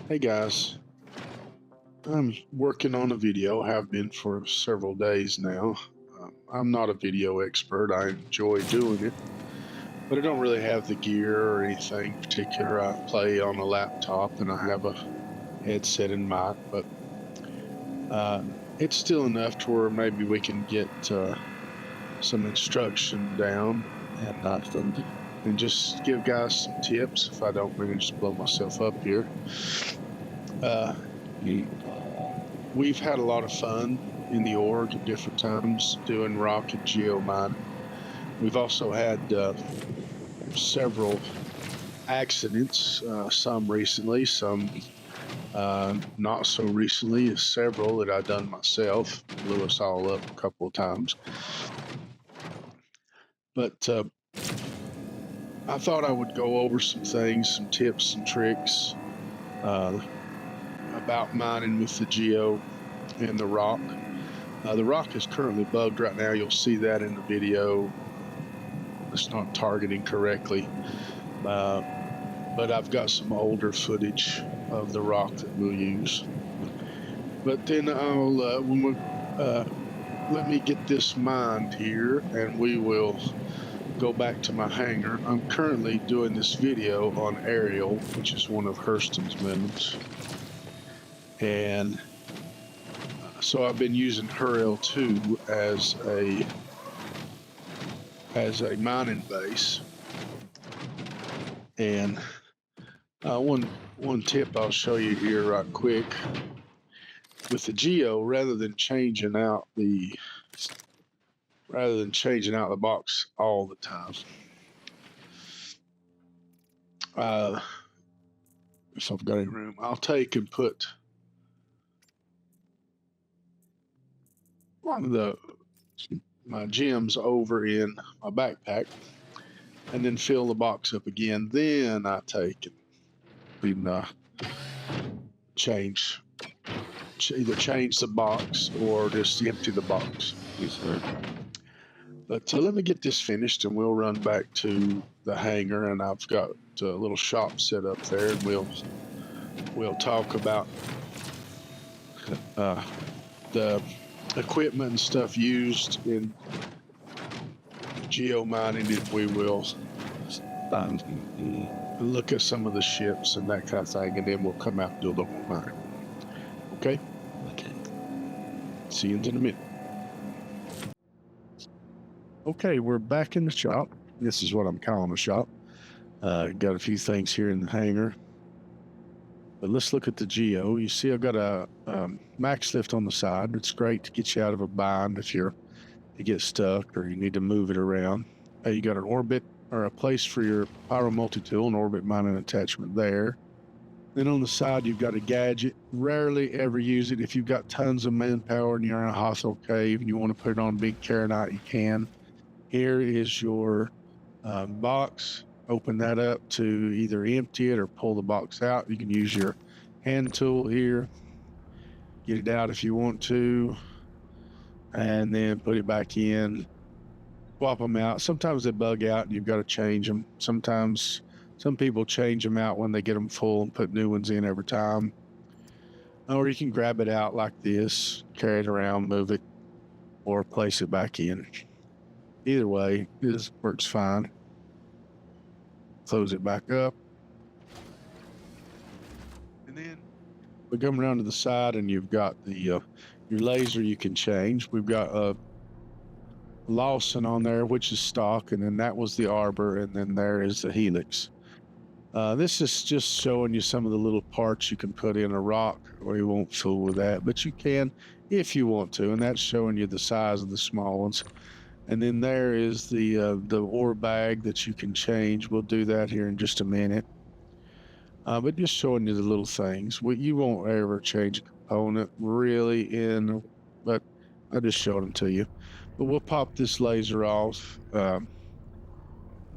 Hey guys, I'm working on a video, have been for several days now. I'm not a video expert, I enjoy doing it, but I don't really have the gear or anything particular. I play on a laptop and I have a headset and mic, but uh, it's still enough to where maybe we can get some instruction down and just give guys some tips if I don't manage to blow myself up here. Uh, We've had a lot of fun in the org at different times doing rock and geo mining. We've also had several accidents, some recently, some not so recently, several that I've done myself, blew us all up a couple of times. But I thought I would go over some things, some tips and tricks about mining with the geo and the rock. The rock is currently bugged right now. You'll see that in the video. It's not targeting correctly. But I've got some older footage of the rock that we'll use. But then I'll, let me get this mined here and we will go back to my hangar. I'm currently doing this video on Ariel, which is one of Hurston's moons. And so I've been using her L2 as a mining base. And one tip I'll show you here right quick with the geo, rather than changing out the box all the time. If I've got any room, I'll take and put my gems over in my backpack and then fill the box up again. Then I take and either change the box or just empty the box. But let me get this finished and we'll run back to the hangar, and I've got a little shop set up there, and we'll talk about the equipment and stuff used in geo mining, and we will look at some of the ships and that kind of thing, and then we'll come out and do a little mine. Okay? Okay. See you in a minute. Okay, we're back in the shop. This is what I'm calling a shop. Got a few things here in the hangar. But let's look at the geo. You see I've got a max lift on the side. It's great to get you out of a bind if you get stuck or you need to move it around. You got an orbit or a place for your pyro multi-tool and orbit mining attachment there. Then on the side, you've got a gadget. Rarely ever use it. If you've got tons of manpower and you're in a hostile cave and you want to put it on a big Carronite, you can. Here is your box. Open that up to either empty it or pull the box out. You can use your hand tool here. Get it out if you want to. And then put it back in. Swap them out. Sometimes they bug out and you've got to change them. Sometimes some people change them out when they get them full and put new ones in every time. Or you can grab it out like this, carry it around, move it, or place it back in. Either way, this works fine. Close it back up. And then we come around to the side and you've got the your laser you can change. We've got a Lawson on there, which is stock, and then that was the Arbor, and then there is the Helix. This is just showing you some of the little parts you can put in a rock, or you won't fool with that, but you can if you want to, and that's showing you the size of the small ones. And then there is the ore bag that you can change. We'll do that here in just a minute. But just showing you the little things. You won't ever change a component really but I just showed them to you. But we'll pop this laser off. The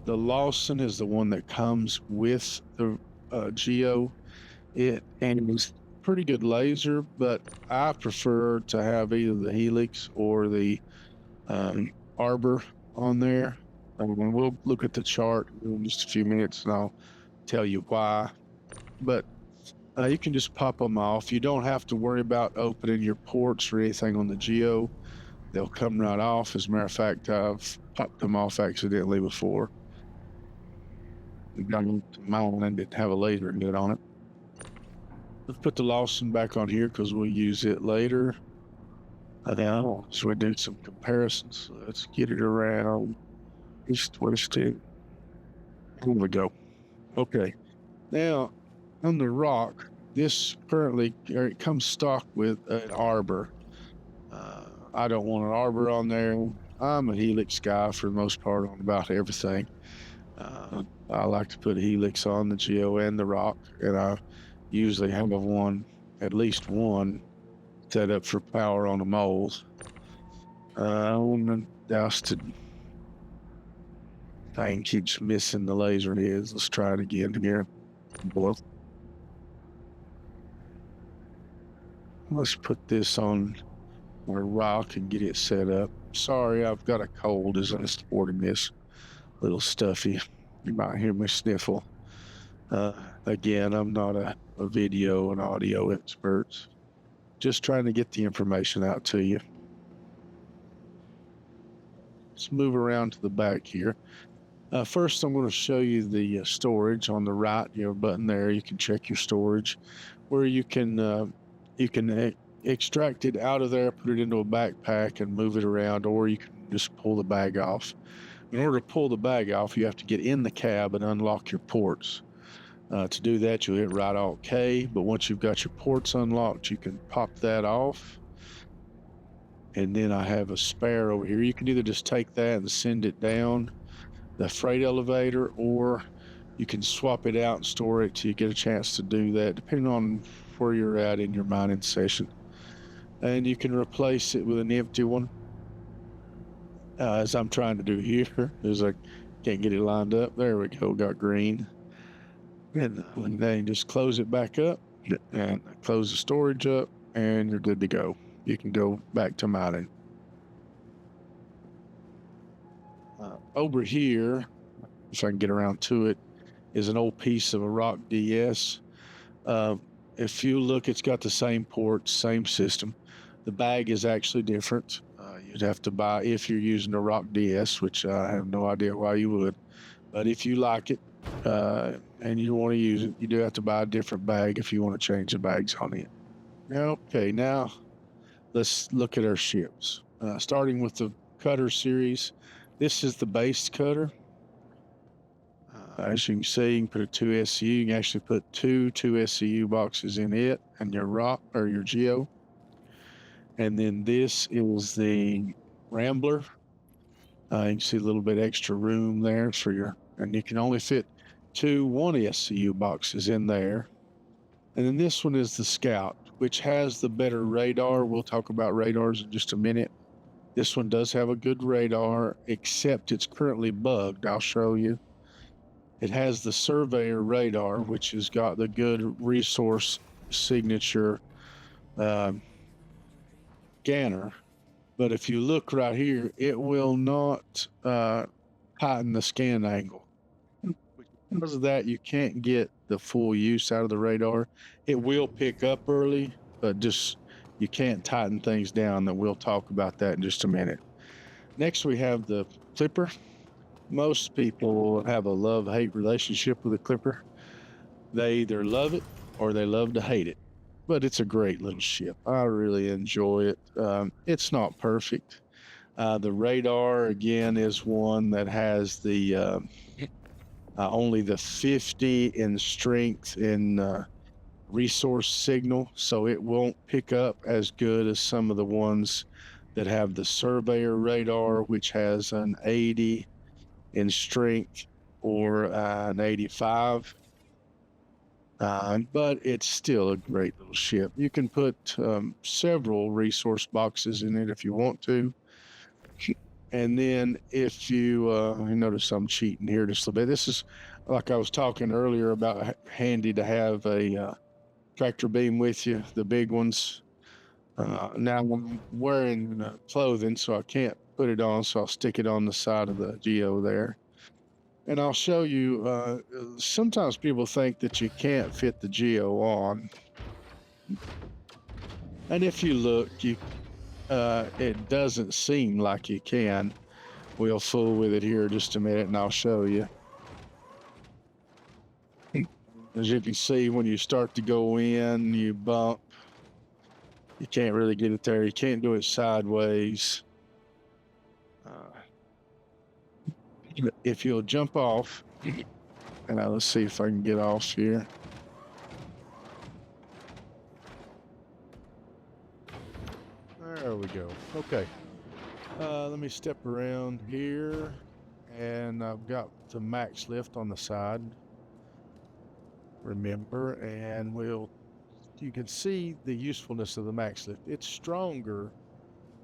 Lawson is the one that comes with the Geo. And it's pretty good laser, but I prefer to have either the Helix or the Arbor on there. And we'll look at the chart in just a few minutes and I'll tell you why. But You can just pop them off. You don't have to worry about opening your ports or anything on the GEO. They'll come right off. As a matter of fact, I've popped them off accidentally before. We got into mine and didn't have a laser nut on it. Let's put the Lawson back on here because we'll use it later. Now, so we do some comparisons. Let's get it around east, west, two. Here we go. Okay. Now, on the ROC, this currently, it comes stock with an arbor. I don't want an arbor on there. I'm a helix guy for the most part on about everything. I like to put helix on the GEO and the ROC, and I usually have at least one set up for power on the moles. On the doused thing keeps missing the laser heads. Let's try it again here. Let's put this on our ROC and get it set up. Sorry, I've got a cold as I'm supporting this. Little stuffy. You might hear me sniffle. Again, I'm not a video and audio expert. Just trying to get the information out to you. Let's move around to the back here. First, I'm going to show you the storage on the right. Your button there, you can check your storage, where you can extract it out of there, put it into a backpack, and move it around, or you can just pull the bag off. In order to pull the bag off, you have to get in the cab and unlock your ports. To do that, you'll hit right Alt K, but once you've got your ports unlocked, you can pop that off. And then I have a spare over here. You can either just take that and send it down the freight elevator, or you can swap it out and store it till you get a chance to do that, depending on where you're at in your mining session. And you can replace it with an empty one, as I'm trying to do here, as I can't get it lined up. There we go, got green. And then just close it back up and close the storage up, and you're good to go. You can go back to mining. Over here, if I can get around to it, is an old piece of a ROC DS. If you look, it's got the same ports, same system. The bag is actually different. You'd have to buy, if you're using a ROC DS, which I have no idea why you would. But if you like it and you want to use it, you do have to buy a different bag if you want to change the bags on it. Okay, now let's look at our ships. Starting with the cutter series, this is the base cutter. As you can see, you can put a 2 SCU. You can actually put two SCU boxes in it and your ROC or your GEO. And then this is the Rambler. You can see a little bit extra room there for your, and you can only fit 1 SCU boxes in there. And then this one is the Scout, which has the better radar. We'll talk about radars in just a minute. This one does have a good radar, except it's currently bugged. I'll show you. It has the Surveyor radar, which has got the good resource signature scanner. But if you look right here, it will not tighten the scan angle. Because of that, you can't get the full use out of the radar. It will pick up early, but just you can't tighten things down. That we'll talk about that in just a minute. Next, we have the Clipper. Most people have a love-hate relationship with the Clipper. They either love it or they love to hate it. But it's a great little ship. I really enjoy it. It's not perfect. The radar, again, is one that has the only the 50 in strength in resource signal, so it won't pick up as good as some of the ones that have the Surveyor radar, which has an 80 in strength or an 85. But it's still a great little ship. You can put several resource boxes in it if you want to. And then if you notice I'm cheating here just a little bit. This is, like I was talking earlier about, handy to have a tractor beam with you, the big ones. Now I'm wearing clothing, so I can't put it on, so I'll stick it on the side of the GEO there. And I'll show you, sometimes people think that you can't fit the GEO on. And if you look, it doesn't seem like you can. We'll fool with it here just a minute and I'll show you. As you can see, when you start to go in, you bump. You can't really get it there. You can't do it sideways. If you'll jump off, and let's see if I can get off here. There we go. Okay. Let me step around here, and I've got the max lift on the side. Remember, and you can see the usefulness of the max lift. It's stronger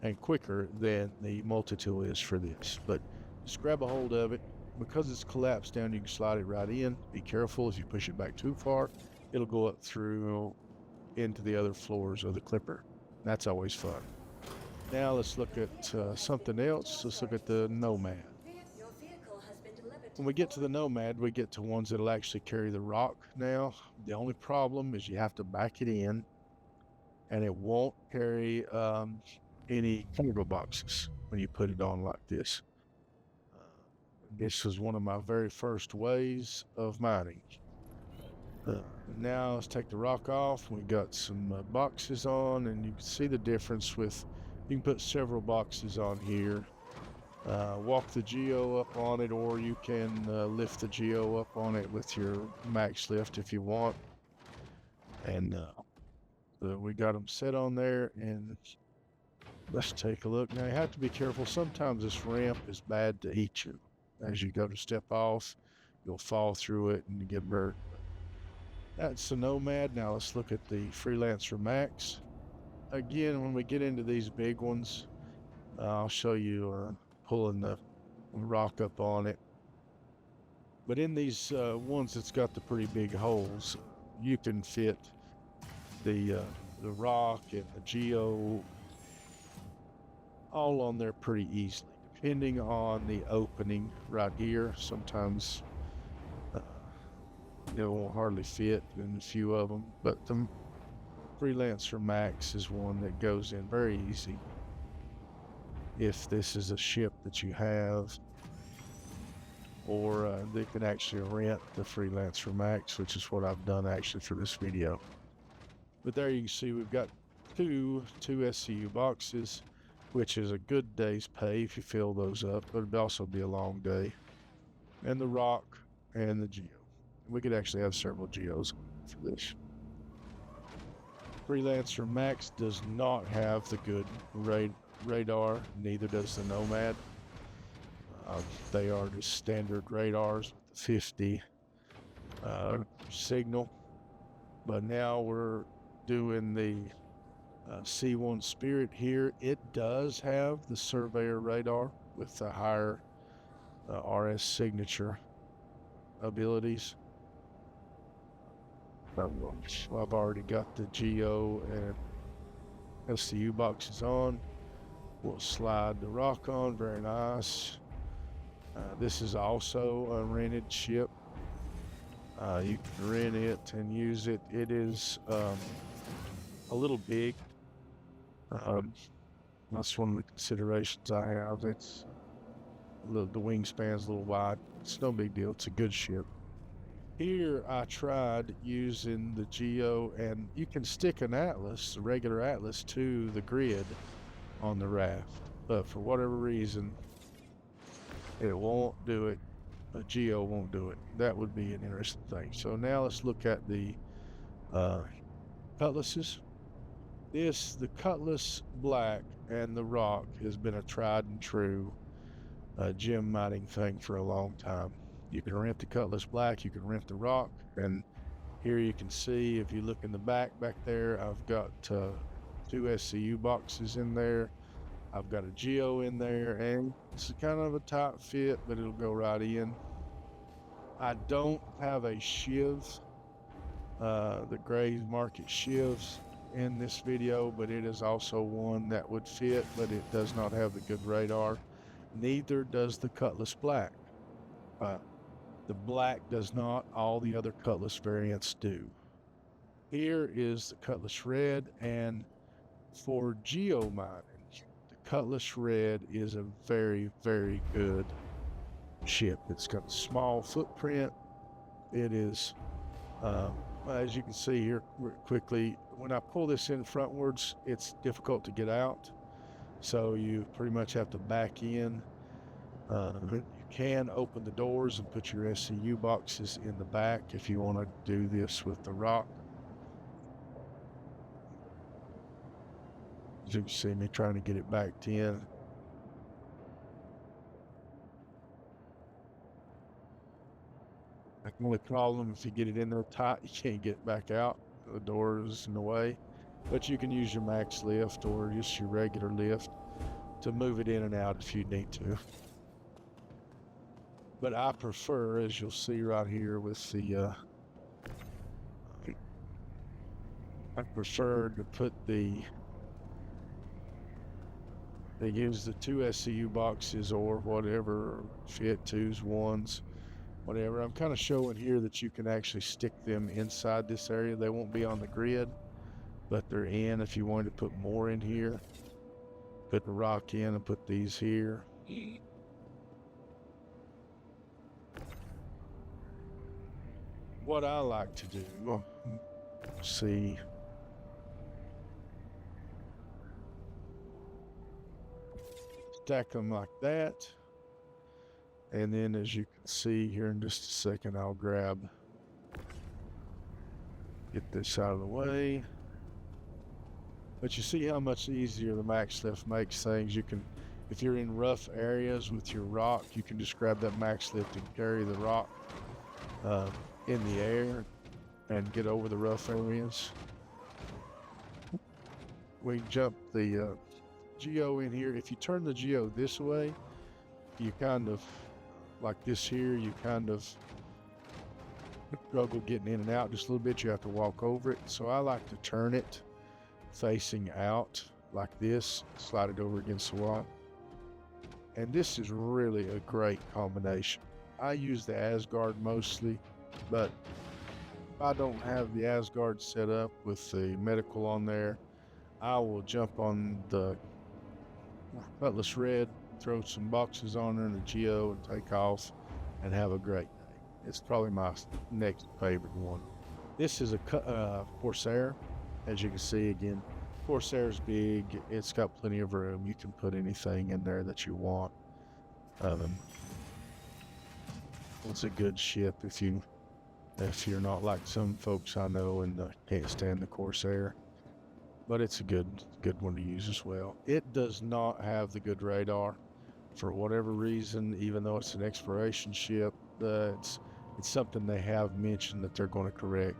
and quicker than the multi-tool is for this, but just grab a hold of it. Because it's collapsed down, you can slide it right in. Be careful, if you push it back too far, it'll go up through into the other floors of the clipper. That's always fun. Now let's look at something else. Let's look at the Nomad. When we get to the Nomad, we get to ones that'll actually carry the rock now. The only problem is you have to back it in, and it won't carry any cargo boxes when you put it on like this. This was one of my very first ways of mining. Now let's take the rock off. We got some boxes on, and you can see the difference with, you can put several boxes on here. Walk the GEO up on it, or you can lift the GEO up on it with your max lift if you want. And we got them set on there, and let's take a look. Now you have to be careful. Sometimes this ramp is bad to eat you. As you go to step off, you'll fall through it and you get burnt. That's the Nomad. Now let's look at the Freelancer Max. Again, when we get into these big ones, I'll show you pulling the rock up on it. But in these ones that's got the pretty big holes, you can fit the rock and the GEO all on there pretty easily, depending on the opening right here. Sometimes it won't hardly fit in a few of them, but the Freelancer Max is one that goes in very easy. If this is a ship that you have, or they can actually rent the Freelancer Max, which is what I've done actually for this video. But there you can see we've got two SCU boxes, which is a good day's pay if you fill those up, but it'd also be a long day. And the rock and the GEO. We could actually have several GEOs for this. Freelancer Max does not have the good radar, neither does the Nomad. They are just standard radars with the 50 signal. But now we're doing the C1 Spirit here. It does have the Surveyor radar with the higher RS signature abilities. I've already got the GEO and SCU boxes on. We'll slide the rock on, very nice. This is also a rented ship. You can rent it and use it. It is a little big. That's one of the considerations I have. It's the wingspan's a little wide. It's no big deal. It's a good ship. Here I tried using the GEO, and you can stick an Atlas, a regular Atlas, to the grid on the raft, but for whatever reason it won't do it. A GEO won't do it. That would be an interesting thing. So now let's look at the cutlasses. The Cutlass Black and the Rock has been a tried and true gem mining thing for a long time. You can rent the Cutlass Black, you can rent the Rock, and here you can see, if you look in the back there, I've got 2 SCU boxes in there. I've got a GEO in there, and it's kind of a tight fit, but it'll go right in. I don't have a shiv, the Gray's Market shivs in this video, but it is also one that would fit, but it does not have the good radar. Neither does the Cutlass Black. The black does not. All the other Cutlass variants do. Here is the Cutlass Red, and for geo mining, the Cutlass Red is a very, very good ship. It's got a small footprint. It is, as you can see here quickly, when I pull this in frontwards, it's difficult to get out. So you pretty much have to back in. You can open the doors and put your SCU boxes in the back if you want to do this with the ROC. As you can see me trying to get it backed in. The only problem, if you get it in there tight, you can't get it back out. The door is in the way. But you can use your max lift or just your regular lift to move it in and out if you need to. But I prefer, as you'll see right here with the, I prefer to put they use the 2 SCU boxes or whatever, fit 2s, 1s, whatever. I'm kind of showing here that you can actually stick them inside this area. They won't be on the grid, but they're in. If you wanted to put more in here, put the ROC in and put these here. What I like to do, see, stack them like that. And then as you can see here in just a second, I'll get this out of the way. But you see how much easier the max lift makes things. You can, if you're in rough areas with your ROC, you can just grab that max lift and carry the ROC in the air and get over the rough areas. We jump the GEO in here. If you turn the GEO this way, you kind of, like this here, you kind of struggle getting in and out just a little bit. You have to walk over it. So I like to turn it facing out like this, slide it over against the wall. And this is really a great combination. I use the Asgard mostly, but if I don't have the Asgard set up with the medical on there, I will jump on the Cutlass Red, throw some boxes on there and a GEO and take off and have a great day. It's probably my next favorite one. This is a Corsair. As you can see, again, Corsair's big. It's got plenty of room. You can put anything in there that you want. It's a good ship if you're not like some folks I know and can't stand the Corsair. But it's a good one to use as well. It does not have the good radar for whatever reason, even though it's an exploration ship. It's something they have mentioned that they're going to correct.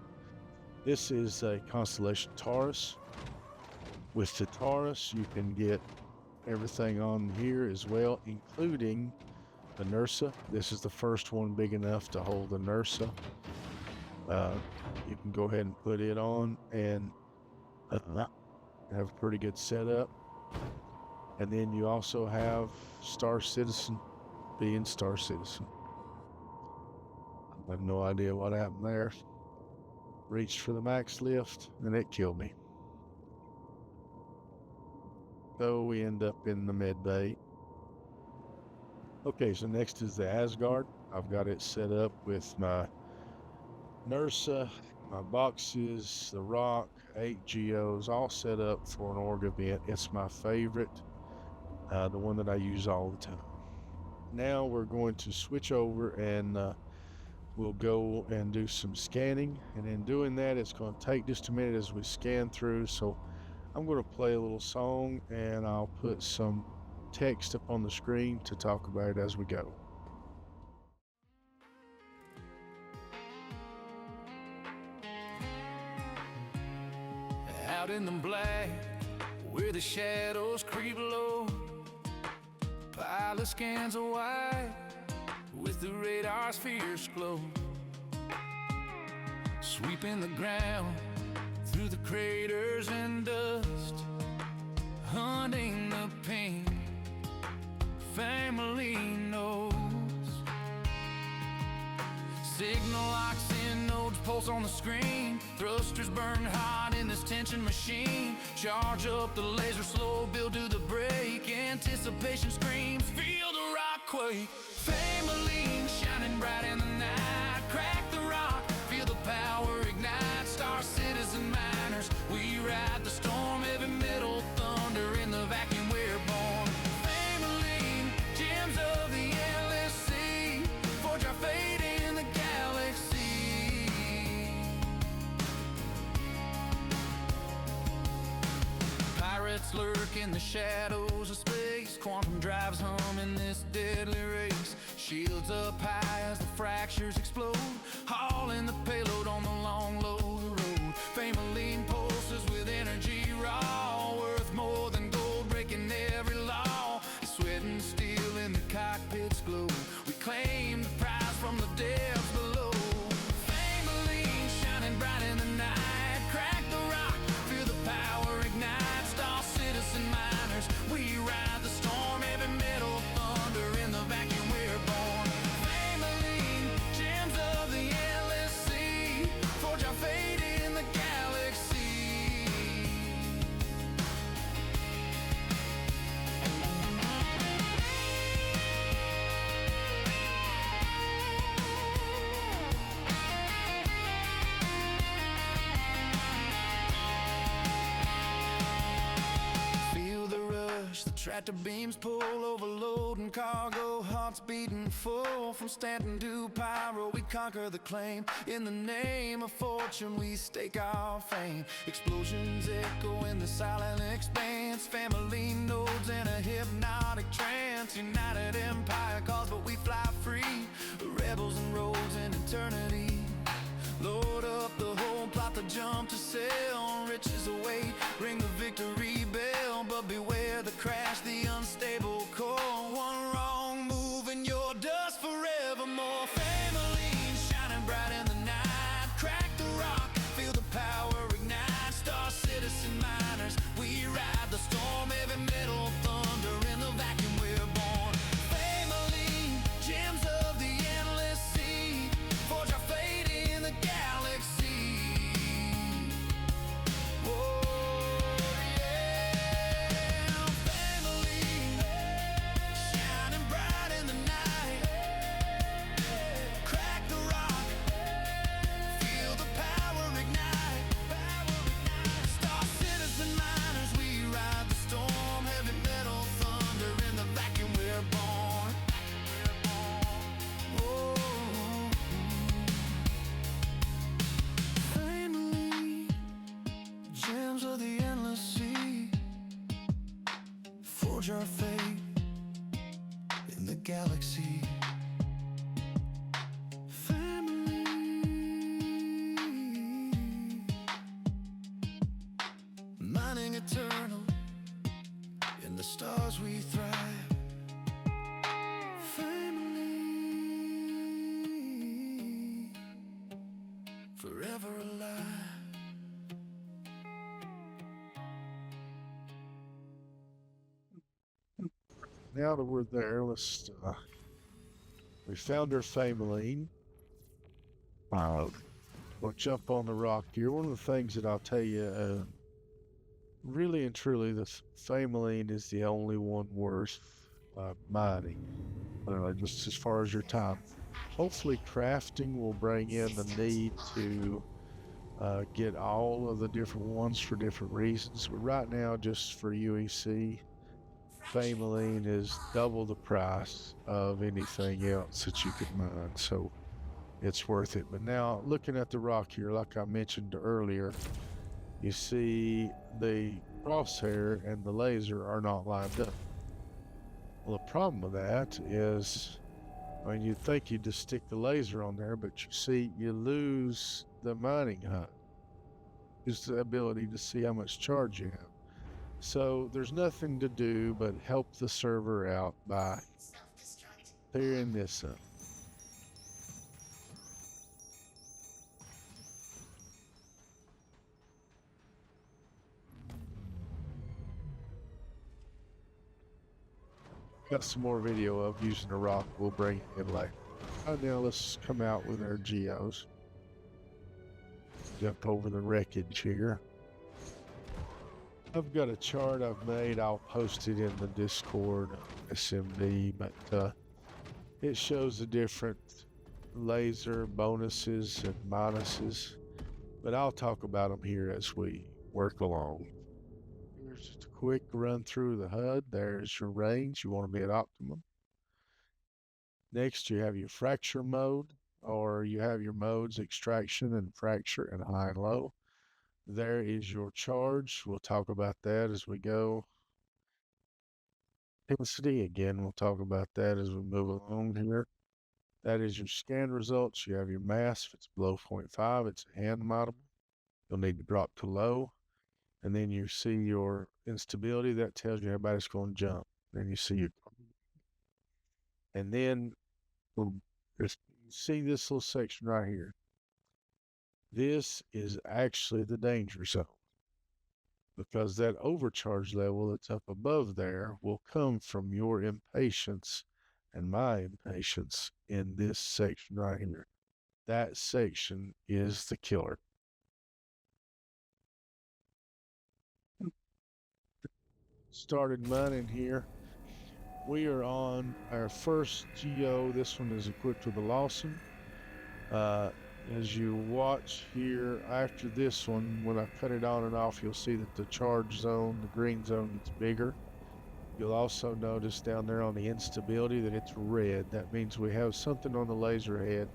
This is a Constellation Taurus. With the Taurus, you can get everything on here as well, including the NERSA. This is the first one big enough to hold the NERSA. You can go ahead and put it on and have a pretty good setup. And then you also have Star Citizen being Star Citizen. I have no idea what happened there. Reached for the max lift and it killed me. So we end up in the med bay. Okay, so next is the Asgard. I've got it set up with my NERSA, my boxes, the ROC, 8 GEOs, all set up for an org event. It's my favorite, the one that I use all the time. Now we're going to switch over and we'll go and do some scanning. And in doing that, it's going to take just a minute as we scan through. So I'm going to play a little song and I'll put some text up on the screen to talk about it as we go. Out in the black, where the shadows creep low, pile of scans of white with the radar's fierce glow, sweeping the ground through the craters and dust, hunting the pain family knows. pulse on the screen. Thrusters burn hot in this tension machine. Charge up the laser, slow build to the break. Anticipation screams, feel the rock quake. Fame-a-lean, shining bright in the night. Crack the rock, feel the power ignite. Star citizen miners, we ride the storm. Heavy metal thunder in the vacuum we're born. Fame-a-lean, gems of the endless sea. Forge our fate in the galaxy. Pirates lurk in the shadows of space. Quantum drives hum in this deadly race. Shields up high as the fractures explode. Hauling the payload on the long low road. Fame-a-lean pulses with energy raw. Worth more than gold, breaking every law. Sweat and steel in the cockpit's glow. We claim the prize from the depths below. Fame-a-lean, shining bright in the night. Crack the rock, feel the power ignite. Star citizen miners, we ride the storm. Heavy metal thunder in the vacuum we're born. Fame-a-lean, gems of the endless sea. Forge our fate in the galaxy. Feel the rush, the tractor beams pull, overloading cargo, hearts beating full. From Stanton to Pyro, we conquer the claim. In the name of fortune, we stake our fame. Explosions echo in the silent expanse. Family nodes in a hypnotic trance. United empire calls, but we fly free. Rebels and rogues in eternity. Load up the whole plot, the jump to sail. Riches await, ring the victory bell. But beware the crash, the unstable core. One wrong move and you're dust forevermore. Fame-a-lean, shining bright in the night. Crack the rock, feel the power ignite. Star citizen miners, we ride the storm. Heavy metal thunder in the vacuum we're born. Fame-a-lean, gems of the endless sea. Forge our fate in the galaxy. Whoa, yeah. Fame-a-lean, shining bright in the night. Crack the rock, feel the power ignite. Star citizen miners, we ride the storm. Heavy metal thunder in the vacuum we're born. Whoa. Fame-a-lean, gems of the endless sea. Forge our fate in the galaxy. Fame-a-lean, mining eternal, in the stars we thrive. Fame-a-lean, forever alive. Now that we're there, let's we found our Fame-a-lean. We'll jump on the rock here. One of the things that I'll tell you, really and truly, the Fame-a-lean is the only one worth mining. Just as far as your time. Hopefully crafting will bring in the need to get all of the different ones for different reasons. But right now, just for UEC, Fame-a-lean is double the price of anything else that you could mine, so it's worth it. But now, looking at the rock here, like I mentioned earlier, you see the crosshair and the laser are not lined up. Well, the problem with that is, I mean, you'd think you'd just stick the laser on there, but you see, you lose the mining hunt. Just the ability to see how much charge you have. So there's nothing to do but help the server out by clearing this up. Got some more video of using a rock. We'll bring it in later. Right now, let's come out with our geos. Jump over the wreckage here. I've got a chart I've made. I'll post it in the Discord SMB, but it shows the different laser bonuses and minuses, but I'll talk about them here as we work along. Here's just a quick run through the HUD. There's your range. You want to be at optimum. Next, you have your fracture mode, or you have your modes extraction and fracture and high and low. There is your charge. We'll talk about that as we go. Intensity, again, we'll talk about that as we move along here. That is your scan results. You have your mass. If it's below 0.5, it's a hand model. You'll need to drop to low. And then you see your instability. That tells you everybody's going to jump. Then you see your, and then see this little section right here. This is actually the danger zone, because that overcharge level that's up above there will come from your impatience and my impatience in this section right here. That section is the killer. Started mining here. We are on our first GEO. This one is equipped with a Lawson. As you watch here, after this one, when I cut it on and off, you'll see that the charge zone, the green zone, gets bigger. You'll also notice down there on the instability that it's red. That means we have something on the laser head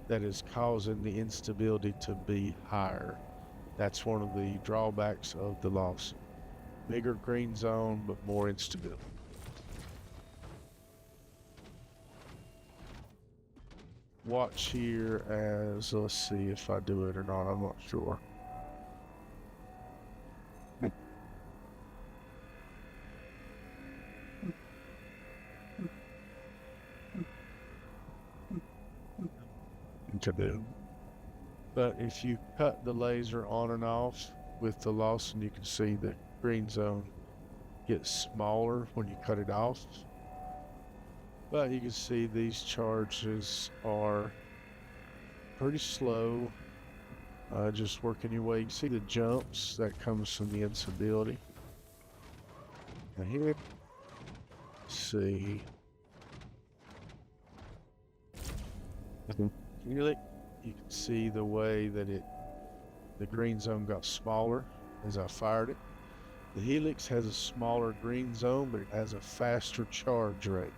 that is causing the instability to be higher. That's one of the drawbacks of the Lawson. Bigger green zone, but more instability. Watch here as, let's see if I do it or not, I'm not sure. To do. But if you cut the laser on and off with the Lawson, you can see the green zone gets smaller when you cut it off. But you can see these charges are pretty slow, just working your way. You can see the jumps that comes from the instability. Now here, see, you can see the way that the green zone got smaller as I fired it. The Helix has a smaller green zone, but it has a faster charge rate.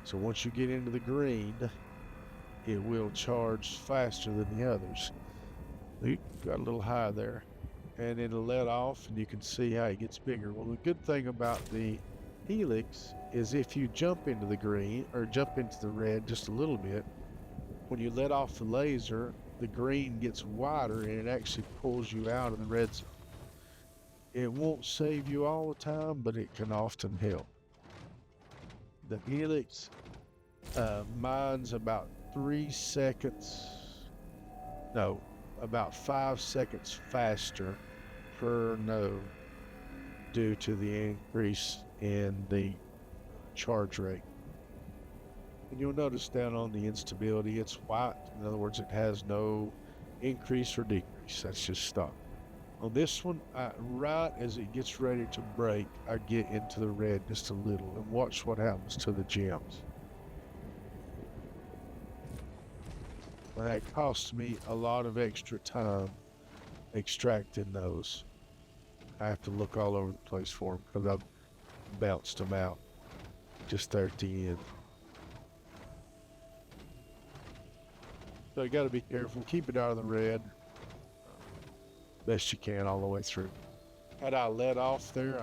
So once you get into the green, it will charge faster than the others. You got a little high there, and it'll let off, and you can see how it gets bigger. Well, the good thing about the Helix is if you jump into the green or jump into the red just a little bit, when you let off the laser, the green gets wider and it actually pulls you out of the red zone. It won't save you all the time, but it can often help. The Helix mines about 3 seconds, no, about 5 seconds faster per node due to the increase in the charge rate. And you'll notice down on the instability, it's white. In other words, it has no increase or decrease. That's just stop. On this one, right as it gets ready to break, I get into the red just a little, and watch what happens to the gems. And that costs me a lot of extra time extracting those. I have to look all over the place for them because I've bounced them out just there at the end. So you got to be careful. Keep it out of the red best you can all the way through. Had I let off there,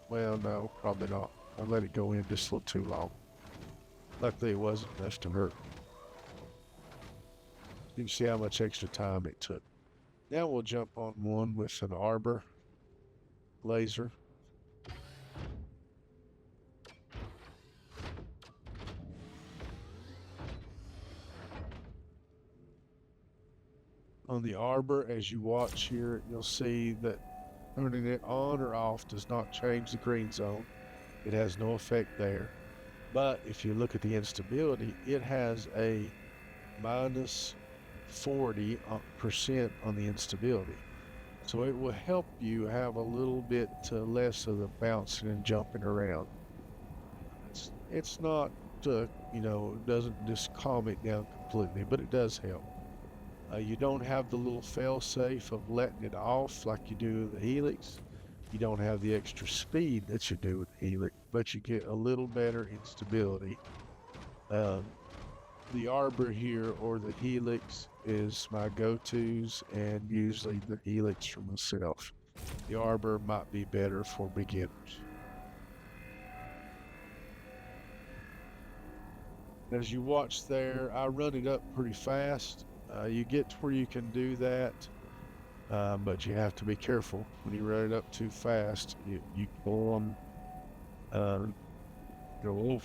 well, no, probably not. I let it go in just a little too long. Luckily, it wasn't enough to hurt. You can see how much extra time it took. Now we'll jump on one with an arbor laser. On the arbor, as you watch here, you'll see that turning it on or off does not change the green zone. It has no effect there. But if you look at the instability, it has a minus 40% on the instability. So it will help you have a little bit less of the bouncing and jumping around. It's not, it doesn't just calm it down completely, but it does help. You don't have the little fail safe of letting it off like you do with the Helix. You don't have the extra speed that you do with the Helix, but you get a little better instability. The Arbor here or the Helix is my go-tos, and usually the Helix for myself. The Arbor might be better for beginners. As you watch there, I run it up pretty fast. You get to where you can do that, but you have to be careful. When you run it up too fast, you go over.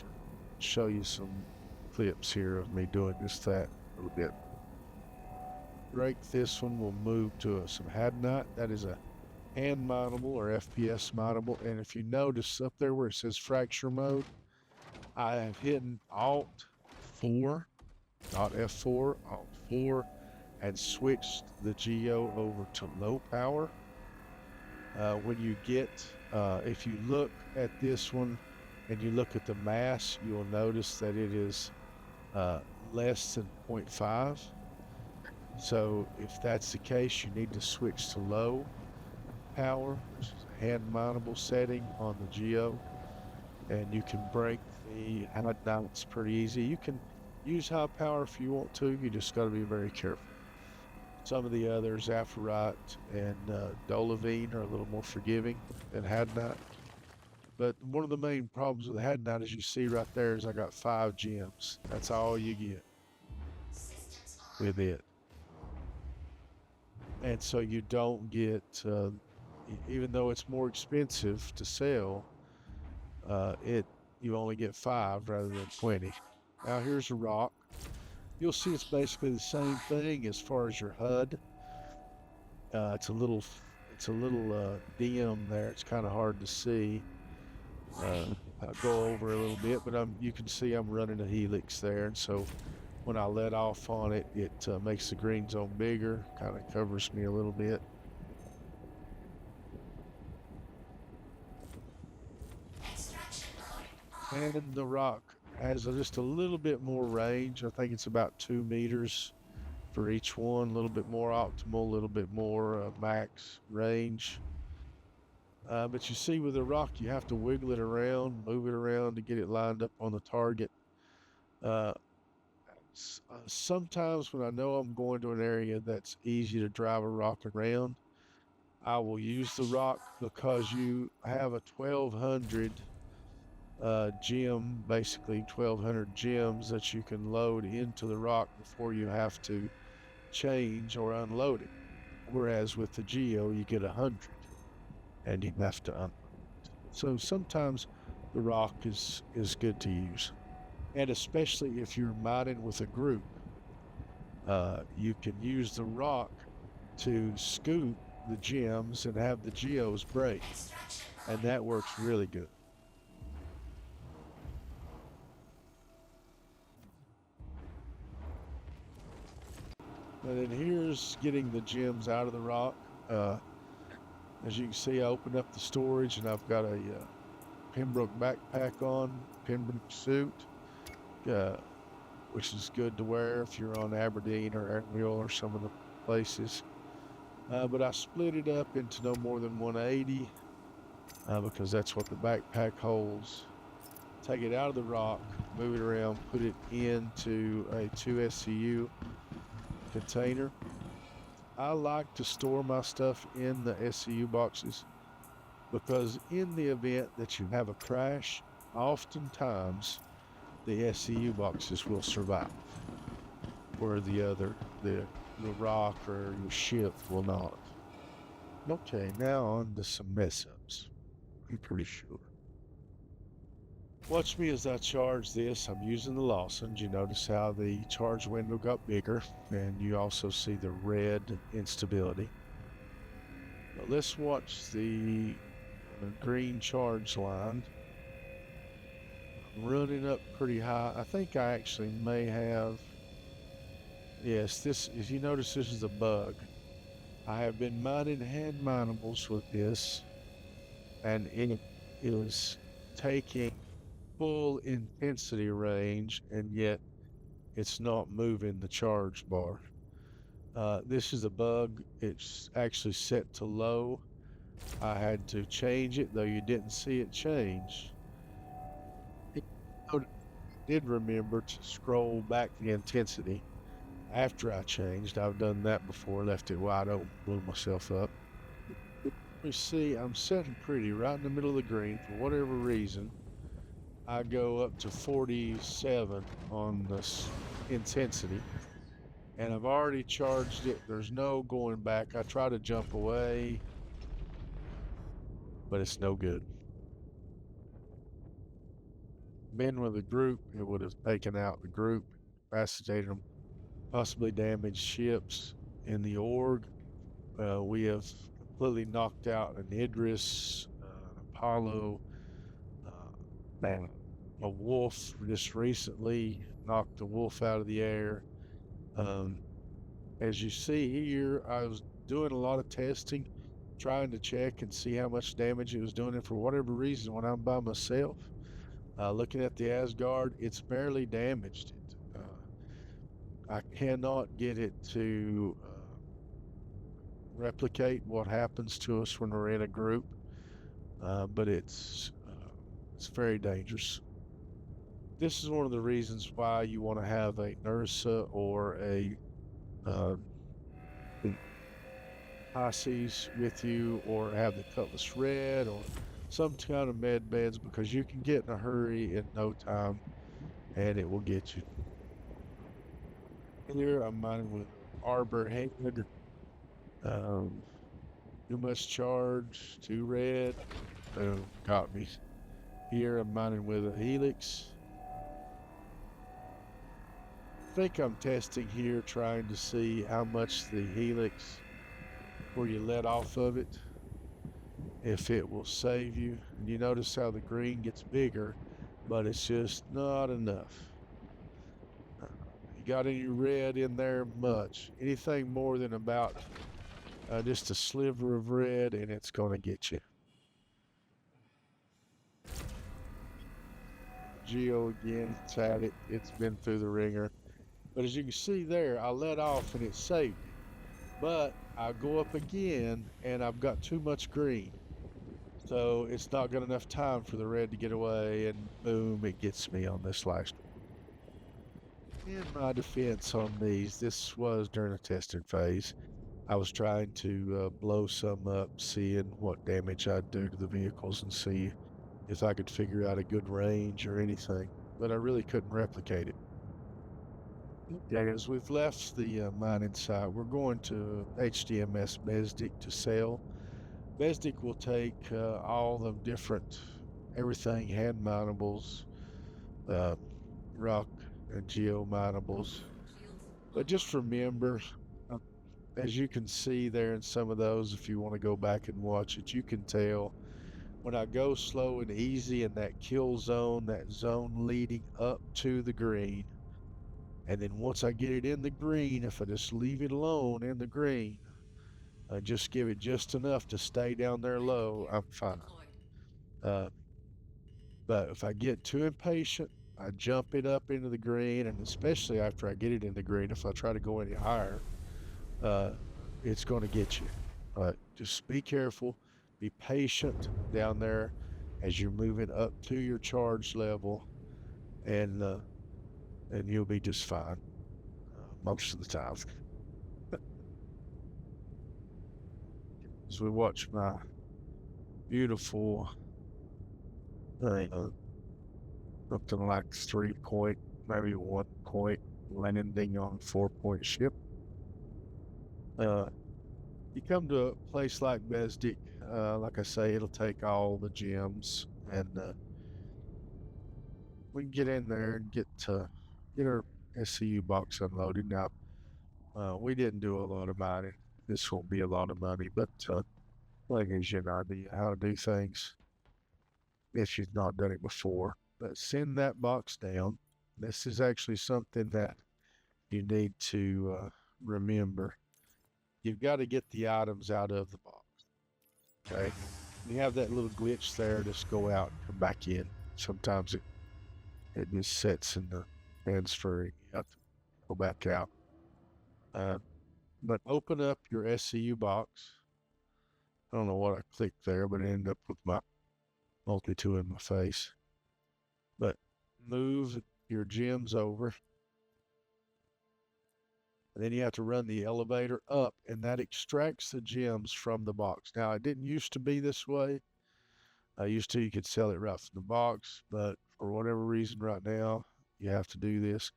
Show you some clips here of me doing just that a little bit. Break this one, we'll move to some Hadnot. That is a hand mountable or FPS mountable. And if you notice up there where it says fracture mode, I have hidden Alt 4, not F4, Alt 4, and switched the GEO over to low power. When you get, if you look at this one and you look at the mass, you'll notice that it is less than 0.5. So if that's the case, you need to switch to low power, which is a hand mountable setting on the GEO, and you can break the Hadnots pretty easy. You can use high power if you want to, you just got to be very careful. Some of the others, Aphrodite and Dolavine, are a little more forgiving than Hadnot. But one of the main problems with the Hadnot, as you see right there, is I got 5 gems. That's all you get with it. And so you don't get, even though it's more expensive to sell, you only get 5 rather than 20. Now here's a rock. You'll see it's basically the same thing as far as your HUD. It's a little dim there. It's kind of hard to see. I'll go over a little bit, but you can see I'm running a Helix there, and so when I let off on it, it makes the green zone bigger, kind of covers me a little bit. And the rock has just a little bit more range. I think it's about 2 meters for each one, a little bit more optimal, a little bit more max range. But you see with the rock, you have to wiggle it around, move it around to get it lined up on the target. Sometimes when I know I'm going to an area that's easy to drive a rock around, I will use the rock because you have a 1200 gem, basically 1200 gems that you can load into the rock before you have to change or unload it. Whereas with the GEO, you get 100 and you have to unload it. So sometimes the rock is good to use. And especially if you're mining with a group, you can use the rock to scoop the gems and have the geos break, and that works really good. And then here's getting the gems out of the rock. As you can see, I opened up the storage and I've got a Pembroke backpack on, Pembroke suit, which is good to wear if you're on Aberdeen or Ariel or some of the places. But I split it up into no more than 180 because that's what the backpack holds. Take it out of the rock, move it around, put it into a 2 SCU container. I like to store my stuff in the SCU boxes because in the event that you have a crash, oftentimes the SCU boxes will survive, where the rock or your ship will not. Okay, now on to some mess ups. I'm pretty sure. Watch me as I charge this. I'm using the Lawson's. You notice how the charge window got bigger, and you also see the red instability. But let's watch the green charge line. I'm running up pretty high. I think I actually may have Yes, this, if you notice, this is a bug. I have been mining hand minables with this, and it is taking full intensity range, and yet it's not moving the charge bar. This is a bug. It's actually set to low. I had to change it, though you didn't see it change. I did remember to scroll back the intensity after I changed. I've done that before, left it wide open, blew myself up. You see, I'm sitting pretty right in the middle of the green for whatever reason. I go up to 47 on this intensity, and I've already charged it. There's no going back. I try to jump away, but it's no good. Been with a group, it would have taken out the group, incapacitated them, possibly damaged ships in the org. We have completely knocked out an Idris, Apollo, uh, a wolf just recently knocked the wolf out of the air. Um, as you see here, I was doing a lot of testing, trying to check and see how much damage it was doing. And for whatever reason, when I'm by myself, looking at the Asgard, it's barely damaged. I cannot get it to replicate what happens to us when we're in a group, but it's very dangerous. This is one of the reasons why you want to have a NERSA or a uh, Oopsies with you, or have the Cutlass Red, or some kind of med beds, because you can get in a hurry in no time and it will get you. Here I'm mining with Arbor Head. Um, too much charge, too red. Oh, got me. Here I'm mining with a Helix. I think I'm testing here, trying to see how much the Helix, where you let off of it, if it will save you. And you notice how the green gets bigger, but it's just not enough. You got any red in there? Much. Anything more than about just a sliver of red, and it's going to get you. Geo again, it's at it. It's been through the ringer. But as you can see there, I let off and it saved it. But I go up again and I've got too much green. So it's not got enough time for the red to get away, and boom, it gets me on this last one. In my defense on these, this was during the testing phase. I was trying to blow some up, seeing what damage I'd do to the vehicles and see if I could figure out a good range or anything, but I really couldn't replicate it. As we've left the mining site, we're going to HDMS Besdik to sell. Besdik will take all the different, everything, hand minables, uh, rock and geo minables. But just remember, uh, as you can see there in some of those, if you want to go back and watch it, you can tell when I go slow and easy in that kill zone, that zone leading up to the green, and then once I get it in the green, if I just leave it alone in the green, just give it just enough to stay down there low, I'm fine. Uh, but if I get too impatient, I jump it up into the green, and especially after I get it in the green, if I try to go any higher, uh, it's going to get you. Just be careful, be patient down there as you're moving up to your charge level, and you'll be just fine most of the time. As we watch my beautiful, something like 3 point, maybe 1 point landing on 4 point ship. You come to a place like Besdik, like I say, it'll take all the gems, and we can get in there and get our SCU box unloaded. Now, we didn't do a lot of mining. This won't be a lot of money, but like gives you an idea how to do things if you've not done it before. But send that box down. This is actually something that you need to remember. You've got to get the items out of the box. Okay. You have that little glitch there, just go out and come back in. Sometimes it just sets in the transferring. You have to go back out. But open up your SCU box. I don't know what I clicked there, but I ended up with my multi-tool in my face. But move your gems over. And then you have to run the elevator up, and that extracts the gems from the box. Now, it didn't used to be this way. Used to, you could sell it right from the box, but for whatever reason right now, you have to do this.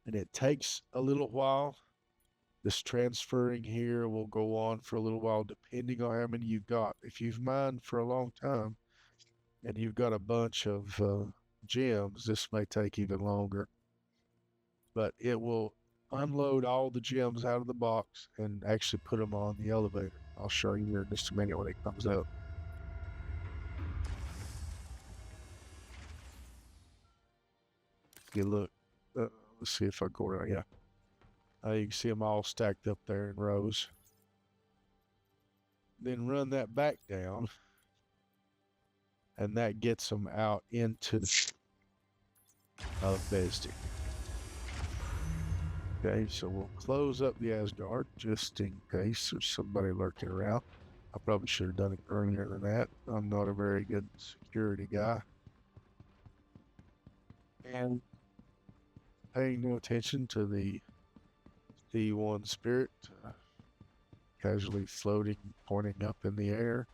And it takes a little while. This transferring here will go on for a little while, depending on how many you've got. If you've mined for a long time and you've got a bunch of gems, this may take even longer. But it will unload all the gems out of the box and actually put them on the elevator. I'll show you here in just a minute when it comes up. You look, let's see if I go right. Yeah. You can see them all stacked up there in rows. Then run that back down, and that gets them out into Besdic. Okay, so we'll close up the Asgard just in case there's somebody lurking around. I probably should have done it earlier than that. I'm not a very good security guy. And paying no attention to the C1 spirit, casually floating, pointing up in the air.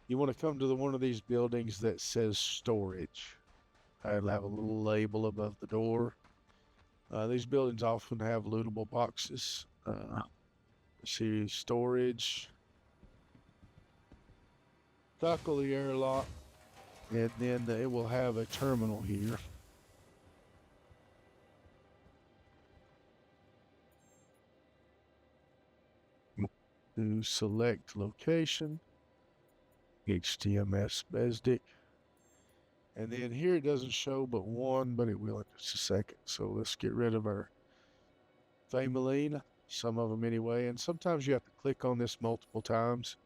You want to come to one of these buildings that says storage. It'll have a little label above the door. These buildings often have lootable boxes. See storage. Tackle the airlock, and then it will have a terminal here. To select location, HTMS Besdic. And then here it doesn't show but one, but it will in just a second. So let's get rid of our Famaline, some of them anyway. And sometimes you have to click on this multiple times.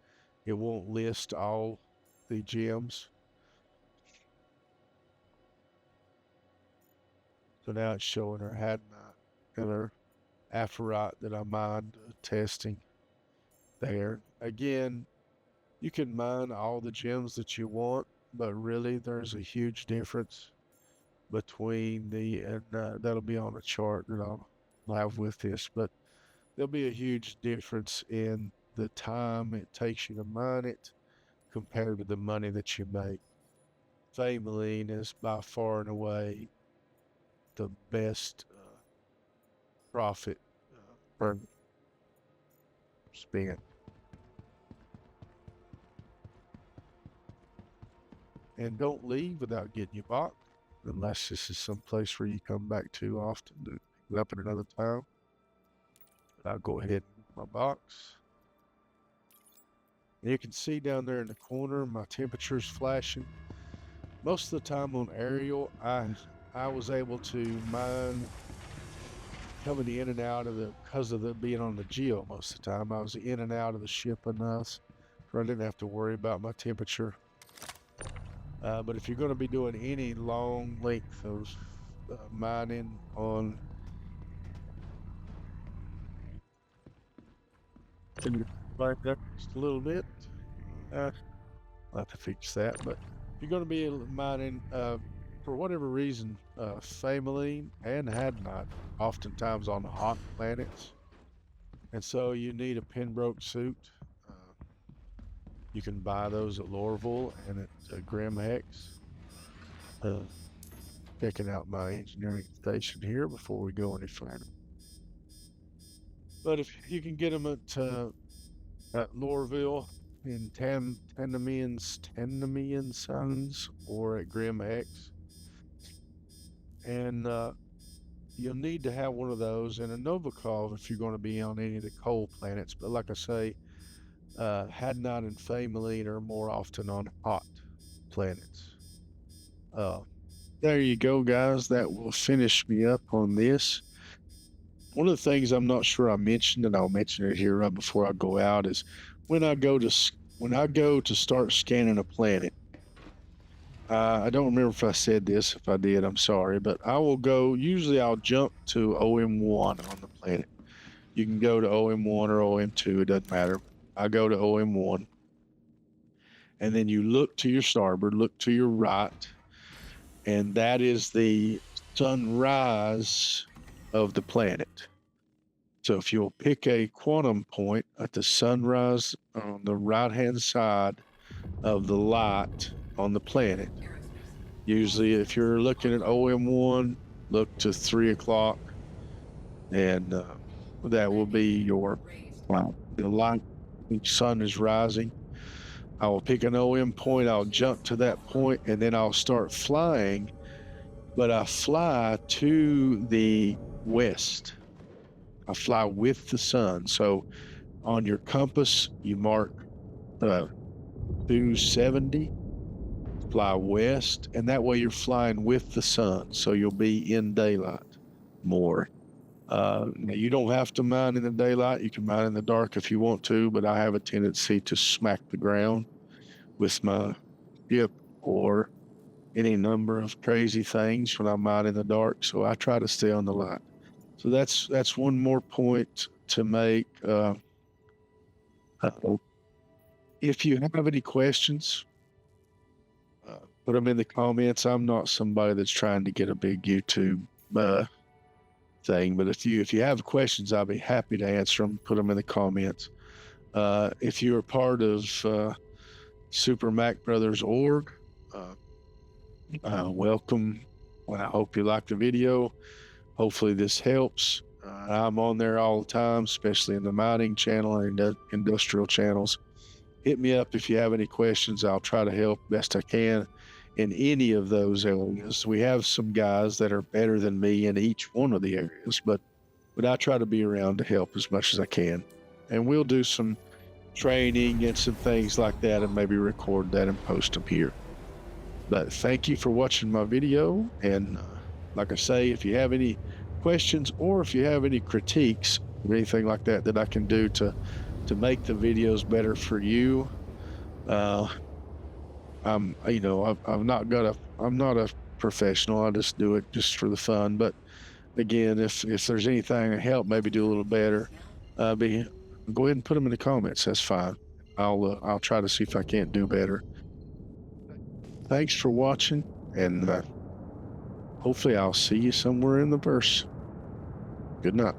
It won't list all the gems. So now it's showing our Hadnot and our Aphrite that I mined testing there. Again, you can mine all the gems that you want, but really there's a huge difference between and that'll be on a chart that I'll have with this, but there'll be a huge difference in the time it takes you to mine it compared to the money that you make. Famaline is by far and away the best profit per spend. And don't leave without getting your box, unless this is some place where you come back to often to pick it up at another time. But I'll go ahead and get my box. And you can see down there in the corner, my temperature's flashing. Most of the time on aerial, I was able to mine coming in and out of because of the being on the GEO most of the time. I was in and out of the ship enough, so I didn't have to worry about my temperature. But if you're going to be doing any long length of mining on like that just a little bit, I'll have to fix that. But if you're going to be mining for whatever reason, Famaline and Hadnot, oftentimes on hot planets, and so you need a Pembroke suit. You can buy those at Lorville and at Grim Hex. Checking out my engineering station here before we go any further. But if you can get them at Lorville in Tanamian Sons or at Grim Hex, and you'll need to have one of those and a Novikov if you're going to be on any of the coal planets. But like I say, Hadnot and Famaline are more often on hot planets. There you go, guys. That will finish me up on this. one of the things I'm not sure I mentioned, and I'll mention it here right before I go out, is when I go to start scanning a planet. I don't remember if I said this. If I did, I'm sorry, but I will go. Usually, I'll jump to OM1 on the planet. You can go to OM1 or OM2. It doesn't matter. I go to OM1, and then you look to your starboard, look to your right, and that is the sunrise of the planet. So if you'll pick a quantum point at the sunrise on the right-hand side of the light on the planet, usually if you're looking at OM1, look to 3 o'clock, and that will be your the light. The sun is rising. I will pick an OM point, I'll jump to that point, and then I'll start flying, but I fly to the west. I fly with the sun. So on your compass, you mark 270, fly west, and that way you're flying with the sun. So you'll be in daylight more. Now you don't have to mine in the daylight. You can mine in the dark if you want to, but I have a tendency to smack the ground with my ship or any number of crazy things when I'm mine in the dark. So I try to stay on the light. So that's one more point to make. If you have any questions, put them in the comments. I'm not somebody that's trying to get a big YouTube thing, but if you have questions, I'll be happy to answer them. Put them in the comments. If you're part of Super Mac Brothers org, welcome. Well, I hope you like the video. Hopefully this helps. I'm on there all the time, especially in the mining channel and industrial channels. Hit me up if you have any questions. I'll try to help best I can in any of those areas. We have some guys that are better than me in each one of the areas, but I try to be around to help as much as I can. And we'll do some training and some things like that and maybe record that and post them here. But thank you for watching my video. And like I say, if you have any questions or if you have any critiques or anything like that that I can do to make the videos better for you, I'm not a professional. I just do it just for the fun. But again, if there's anything to help, maybe do a little better, go ahead and put them in the comments. That's fine. I'll try to see if I can't do better. Thanks for watching, and hopefully I'll see you somewhere in the verse. Good night.